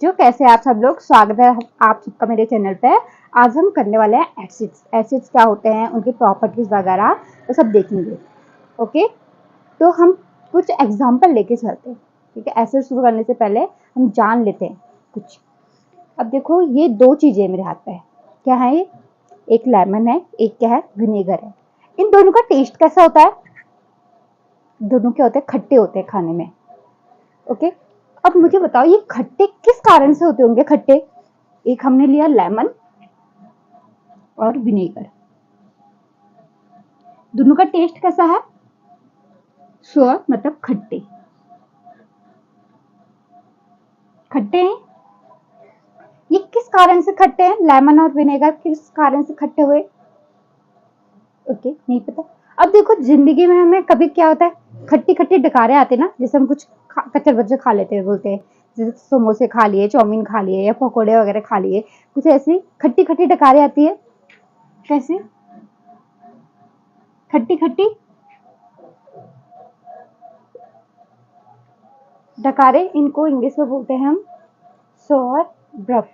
जो कैसे आप सब लोग, स्वागत है आप सबका मेरे चैनल पे। आज हम करने वाले हैं एसिड्स क्या होते हैं, उनकी प्रॉपर्टीज वगैरह तो सब देखेंगे। ओके, तो हम कुछ एग्जांपल लेके चलते हैं। ठीक है, एसिड शुरू करने से पहले हम जान लेते हैं कुछ। अब देखो, ये दो चीजें मेरे हाथ पे है। क्या है ये? एक लेमन है, एक क्या है, विनेगर है। इन दोनों का टेस्ट कैसा होता है? दोनों क्या होते हैं? खट्टे होते हैं खाने में। ओके, अब मुझे बताओ ये खट्टे किस कारण से होते होंगे? खट्टे, एक हमने लिया लेमन और विनेगर, दोनों का टेस्ट कैसा है? सोर मतलब खट्टे, खट्टे हैं। ये किस कारण से खट्टे हैं? लेमन और विनेगर किस कारण से खट्टे हुए? ओके, नहीं पता। अब देखो, जिंदगी में हमें कभी क्या होता है, खट्टी खट्टी डकारे आते ना, जैसे हम कुछ कच्चे बच्चे खा लेते हैं, बोलते हैं जैसे समोसे खा लिए, चाउमीन खा लिए या पकौड़े वगैरह खा लिए, कुछ ऐसी खट्टी खट्टी डकारे आती है। कैसे? खट्टी खट्टी डकारे, इनको इंग्लिश में बोलते हैं हम सोर ब्रफ।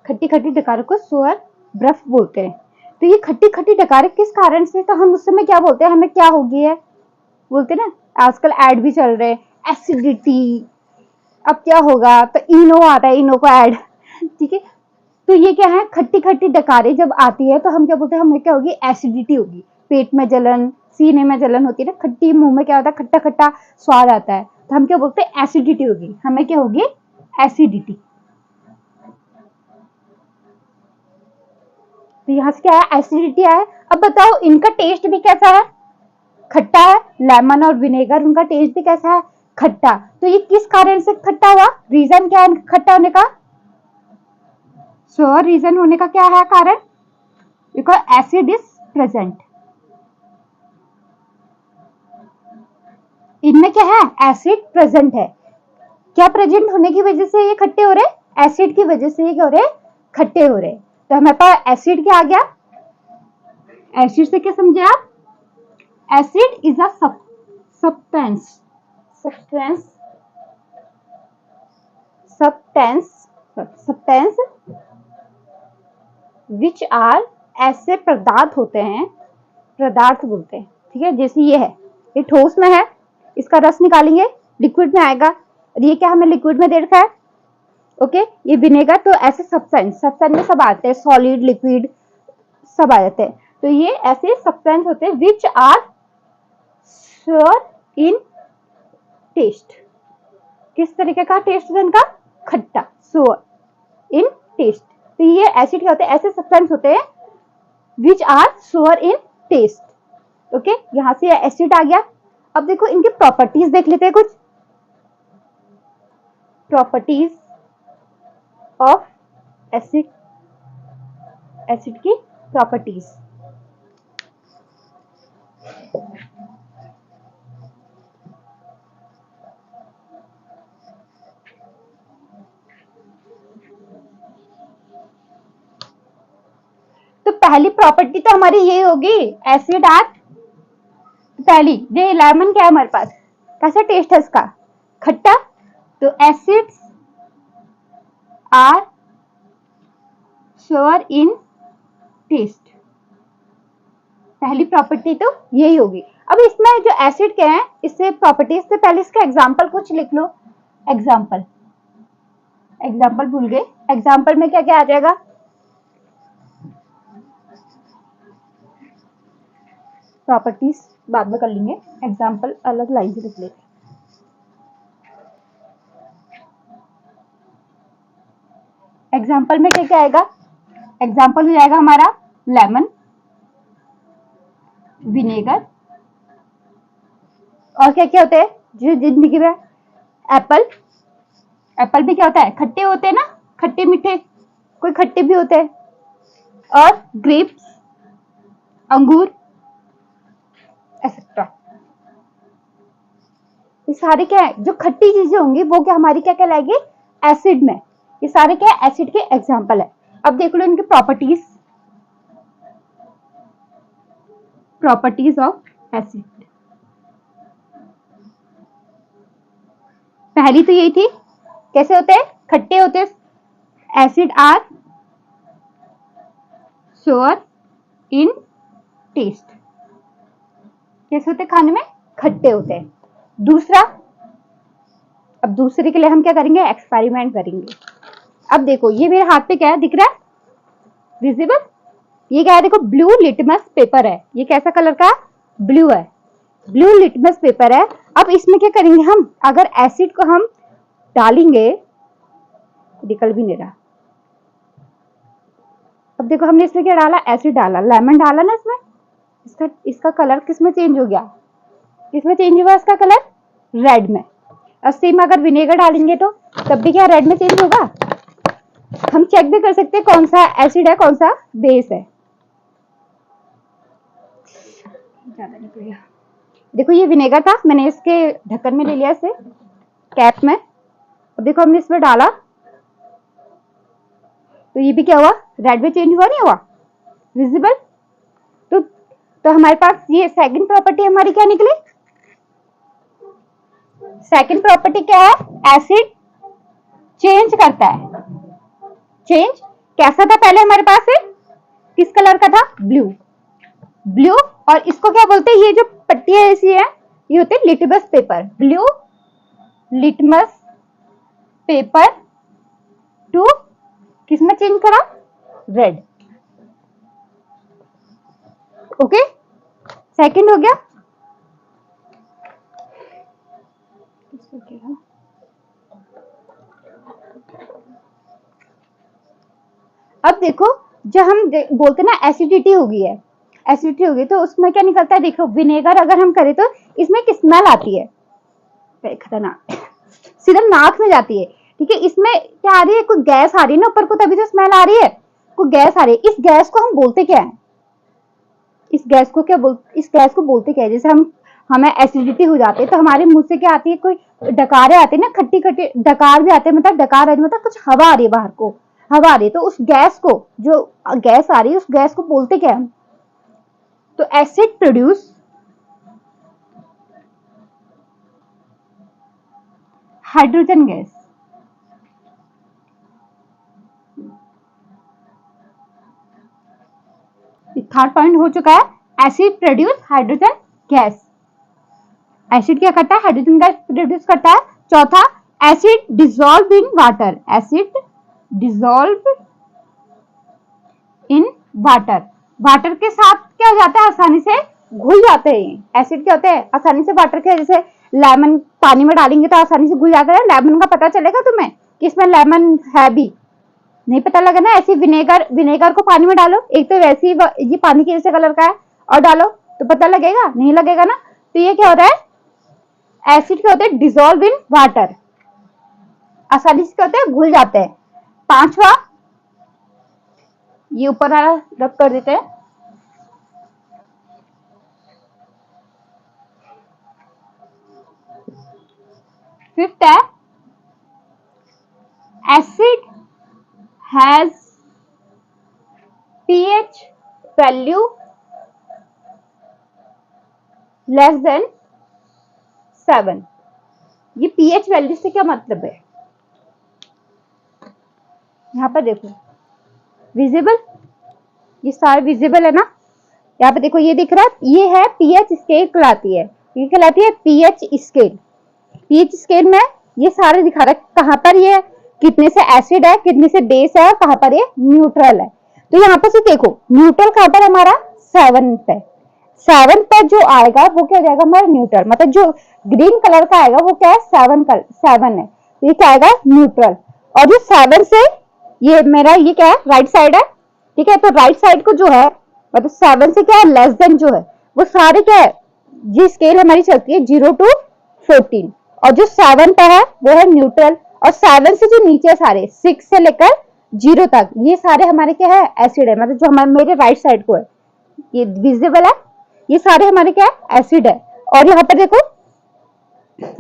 खट्टी खट्टी डकारों को सोर ब्रफ बोलते हैं। तो ये खट्टी खट्टी डकारे किस कारण से, तो हम उस समय क्या बोलते हैं, हमें क्या हो गई है बोलते हैं ना। आजकल ऐड भी चल रहे हैं, एसिडिटी। अब क्या होगा, तो इनो आता है, इनो का ऐड। ठीक है, तो ये क्या है, खट्टी खट्टी डकारे जब आती है तो हम क्या बोलते हैं, हमें क्या होगी, एसिडिटी होगी, पेट में जलन, सीने में जलन होती है ना, खट्टी मुंह में क्या होता है, खट्टा खट्टा स्वाद आता है, तो हम क्या बोलते हैं, एसिडिटी होगी, हमें क्या होगी, एसिडिटी। तो यहाँ से क्या है, एसिडिटी आया। अब बताओ इनका टेस्ट भी कैसा है, खट्टा है। लेमन और विनेगर, उनका टेस्ट भी कैसा है, खट्टा। तो ये किस कारण से खट्टा हुआ? रीजन क्या है खट्टा होने का? सो रीजन होने का क्या है कारण? Because acid is present. इनमें क्या है, एसिड प्रेजेंट है। क्या प्रेजेंट होने की वजह से ये खट्टे हो रहे? एसिड की वजह से ये क्या हो रहे, खट्टे हो रहे। तो हमारे पास एसिड क्या आ गया? एसिड से क्या समझे आप? Acid is a substance substance substance which are, ऐसे पदार्थ होते हैं, पदार्थ बोलते हैं। ठीक है, जैसे ये है, ये ठोस में है, इसका रस निकालेंगे, लिक्विड में आएगा। और ये क्या हमें लिक्विड में दे रखा है? ओके, ये विनेगर। तो ऐसे सब्सटेंस में सब आते हैं, सॉलिड लिक्विड सब आ जाते हैं। तो ये ऐसे सब्सटेंस होते हैं which are sour in taste. किस तरीके का टेस्ट है इनका? खट्टा, सोर इन टेस्ट। तो ये एसिड क्या होते हैं, ऐसे सब्सटेंस होते हैं विच आर सोर इन टेस्ट। ओके, यहां से एसिड आ गया। अब देखो इनकी प्रॉपर्टीज देख लेते हैं, कुछ प्रॉपर्टीज ऑफ एसिड, एसिड की प्रॉपर्टीज। तो पहली प्रॉपर्टी तो हमारी ये होगी, एसिड आर। पहली ये लेमन क्या है हमारे पास, कैसा टेस्ट है इसका, खट्टा। तो acids are sour in taste, पहली प्रॉपर्टी तो यही होगी। अब इसमें जो एसिड के हैं, इससे प्रॉपर्टीज से पहले इसका एग्जांपल कुछ लिख लो। एग्जांपल, एग्जांपल भूल गए, एग्जांपल में क्या क्या आ जाएगा? प्रॉपर्टीज बाद में कर लेंगे, एग्जांपल अलग लाइन से लिख लेते। एग्जांपल में क्या क्या आएगा? एग्जांपल हो जाएगा हमारा लेमन, विनेगर, और क्या क्या होते हैं जो जिंदगी में, एप्पल। एप्पल भी क्या होता है, खट्टे होते हैं ना, खट्टे मीठे, कोई खट्टे भी होते हैं। और ग्रेप्स, अंगूर, एक्सेट्रा। ये सारे क्या है, जो खट्टी चीजें होंगी वो क्या हमारी क्या कहलाएगी, एसिड में। ये सारे क्या है, एसिड के एग्जांपल है। अब देख लो इनकी प्रॉपर्टीज, प्रॉपर्टीज ऑफ एसिड। पहली तो यही थी, कैसे होते हैं, खट्टे होते हैं। Acid are sour in taste, कैसे होते हैं, खाने में खट्टे होते हैं। दूसरा, अब दूसरे के लिए हम क्या करेंगे, एक्सपेरिमेंट करेंगे। अब देखो ये मेरे हाथ पे क्या है, दिख रहा है, विजिबल, ये क्या है, देखो ब्लू लिटमस पेपर है। ये कैसा कलर का, ब्लू है, ब्लू लिटमस पेपर है। अब इसमें क्या करेंगे हम, अगर एसिड को हम डालेंगे, निकल भी नहीं रहा। अब देखो हमने इसमें क्या डाला, एसिड डाला, लेमन डाला ना इसमें, इसका कलर किसमें चेंज हो गया, किसमें चेंज हुआ, इसका कलर रेड में। और सेम अगर विनेगर डालेंगे तो तब भी क्या रेड में चेंज होगा। हम चेक भी कर सकते हैं कौन सा एसिड है कौन सा बेस है। ज्यादा निकल गया। देखो ये विनेगर था, मैंने इसके ढक्कन में ले लिया, इसे कैप में। अब देखो हमने इसमें डाला तो ये भी क्या हुआ, रेड में चेंज हुआ, नहीं हुआ, विजिबल। तो हमारे पास ये सेकंड प्रॉपर्टी हमारी क्या निकली, सेकंड प्रॉपर्टी क्या है, एसिड चेंज करता है। चेंज कैसा था पहले हमारे पास है, किस कलर का था, ब्लू, ब्लू। और इसको क्या बोलते हैं, ये जो पट्टियां ऐसी है ये होते हैं litmus paper, blue litmus paper two किसमें चेंज करा, रेड। ओके, सेकंड हो गया। अब देखो जब हम बोलते ना एसिडिटी हो गई है, एसिडिटी हो गई तो उसमें क्या निकलता है, देखो विनेगर अगर हम करें तो इसमें एक स्मेल आती है, खतरनाक, सीधा नाक में जाती है। ठीक है, इसमें क्या आ रही है, कोई गैस आ रही है ना ऊपर को, तभी तो स्मेल आ रही है, कोई गैस आ रही है। इस गैस को हम बोलते क्या है, इस गैस को क्या इस गैस को बोलते क्या है, जैसे हमें एसिडिटी हो जाती है तो हमारे मुंह से क्या आती है, कोई डकारे आते हैं ना, खट्टी खट्टी डकार भी आते हैं, मतलब डकार मतलब कुछ हवा आ रही है बाहर को, हवा आ रही है, तो उस गैस को, जो गैस आ रही है उस गैस को बोलते क्या है, तो acid produce hydrogen gas. Third point हो चुका है, acid produce hydrogen gas. Acid क्या करता है, हाइड्रोजन गैस प्रोड्यूस करता है। चौथा, acid dissolve in water, acid dissolve in water, water के साथ क्या हो जाता है, आसानी से घुल जाते हैं। एसिड क्या होते हैं, आसानी से वाटर के, जैसे लेमन पानी में डालेंगे तो आसानी से घुल जाता है। लेमन का पता चलेगा तुम्हें कि इसमें लेमन है भी, नहीं पता लगा ना। ऐसे विनेगर को पानी में डालो, एक तो वैसे ही ये पानी के जैसे कलर का है, और डालो तो पता लगेगा, नहीं लगेगा ना। तो ये क्या होता है, एसिड क्या होते हैं, डिसॉल्व इन वाटर, आसानी से क्या होते हैं, घुल जाते हैं। पांचवा, ये ऊपर वाला रब कर देते हैं। फिफ्थ है, acid has pH value less than 7। ये pH वैल्यू से क्या मतलब है, यहाँ पर देखो विजिबल, ये सारे विजिबल है ना, यहाँ पे देखो ये दिख रहा है, ये है pH स्केल कहलाती है, ये कहलाती है pH स्केल। pH स्केल में ये सारे दिखा रहा है, कहाँ पर ये कितने से एसिड है, कितने से बेस है, और कहाँ पर ये न्यूट्रल है। तो यहाँ पर से देखो न्यूट्रल कहाँ पर हमारा 7 पे, 7 पर जो आएगा वो क्या हो जाएगा हमारा न्यूट्रल, मतलब जो ग्रीन कलर का आएगा वो क्या है, 7 है, तो ये क्या आएगा न्यूट्रल। और जो 7 से ये मेरा ये क्या है, राइट साइड है, ठीक है। तो राइट साइड को जो है, मतलब 7 से क्या है, लेस देन जो है वो सारे क्या है, ये स्केल हमारी चलती है 0 to 14, और जो 7 पे है वो है न्यूट्रल। और 7 से जो नीचे सारे 6 से लेकर 0 तक ये सारे हमारे क्या है, एसिड है, मतलब जो हमारे मेरे राइट साइड को है ये विजिबल है, ये सारे हमारे क्या है, एसिड है। और यहाँ पर देखो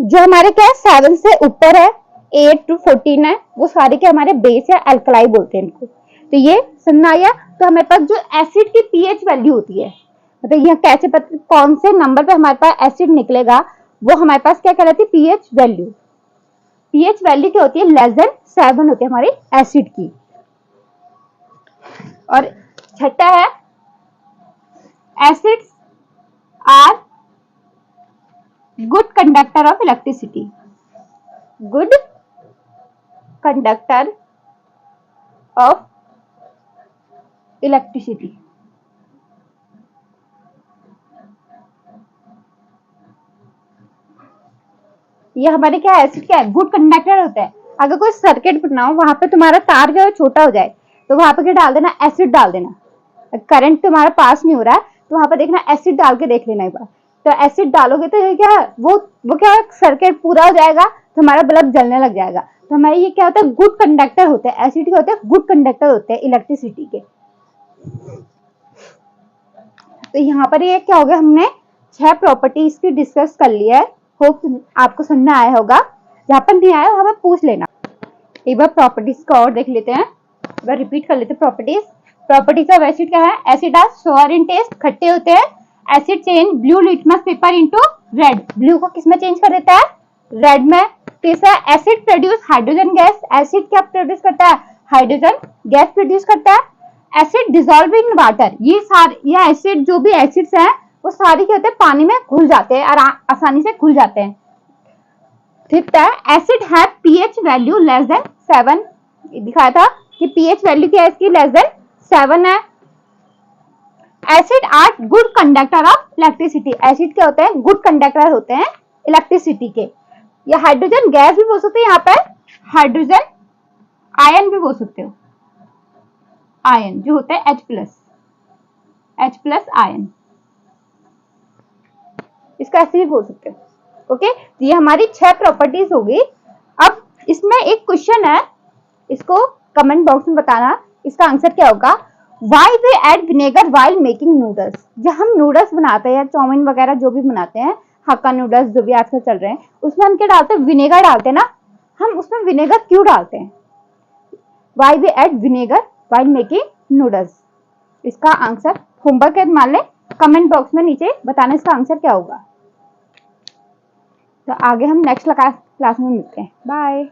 जो हमारे क्या है 7 से ऊपर है 8 to 14 है, वो सारे क्या हमारे बेस या अल्कलाई बोलते हैं इनको। तो ये सुनना आया। तो हमारे पास जो एसिड की पीएच वैल्यू होती है, मतलब यहाँ कैसे कौन से नंबर पे हमारे पास एसिड निकलेगा, वो हमारे पास क्या कहलाती है, पीएच वैल्यू। पीएच वैल्यू क्या होती है, लेस देन 7 होती है हमारी एसिड की। और छठा है acids are good conductor of electricity, good conductor of electricity. ये हमारे क्या एसिड क्या है, गुड कंडक्टर होता है। अगर कोई सर्किट बनाओ वहां पे तुम्हारा तार जो है छोटा हो जाए तो वहां पे क्या डाल देना, एसिड डाल देना। करंट तुम्हारा पास नहीं हो रहा है तो वहां पे देखना एसिड डाल के देख लेना एक बार। तो एसिड डालोगे तो ये क्या वो क्या सर्किट पूरा हो जाएगा तो हमारा बल्ब जलने लग जाएगा। तो हमारे ये क्या होता है, गुड कंडक्टर होते हैं, एसिड के होते हैं गुड कंडक्टर होते हैं इलेक्ट्रिसिटी के। तो यहाँ पर ये क्या हो गया, हमने 6 प्रॉपर्टीज की डिस्कस कर लिया है। होप आपको समझ में आया होगा, जहाँ पर नहीं आया वहां पर पूछ लेना। एक बार प्रॉपर्टीज को और देख लेते हैं, एक बार रिपीट कर लेते हैं प्रॉपर्टीज। प्रॉपर्टीज ऑफ एसिड क्या है, acid are sour in taste, खट्टे होते हैं। Acid change blue litmus paper into red, blue को किसमें चेंज कर देता है, रेड में। तीसरा acid produce hydrogen gas, acid क्या प्रोड्यूस करता है, हाइड्रोजन गैस प्रोड्यूस करता है। एसिड डिसॉल्व इन वाटर, ये एसिड जो भी एसिड्स हैं वो सारी क्या होते हैं, पानी में घुल जाते हैं और आसानी से घुल जाते हैं। ठीक है, एसिड है पीएच वैल्यू लेस देन 7, दिखाया था कि पीएच वैल्यू क्या है इसकी, लेस देन 7 है। Acid are good conductor of electricity, acid क्या होते हैं, गुड कंडक्टर होते हैं इलेक्ट्रिसिटी के। या हाइड्रोजन गैस भी बोल सकते हैं, यहाँ पर हाइड्रोजन आयन भी बोल सकते हो, आयन जो होता है H प्लस आयन, इसका ऐसे भी बोल सकते हो। ओके, ये हमारी 6 प्रॉपर्टीज होगी। अब इसमें एक क्वेश्चन है, इसको कमेंट बॉक्स में बताना इसका आंसर क्या होगा। Why we add vinegar while making noodles, जब हम नूडल्स बनाते हैं, चाउमीन वगैरह जो भी बनाते हैं, हक्का नूडल्स जो भी आजकल चल रहे हैं, उसमें हम क्या डालते हैं, विनेगर डालते हैं ना। हम उसमें विनेगर क्यों डालते हैं, why we add vinegar while making noodles, इसका आंसर होमवर्क है, मान लें। कमेंट बॉक्स में नीचे बताना इसका आंसर क्या होगा। तो आगे हम नेक्स्ट क्लास में मिलते हैं, बाय।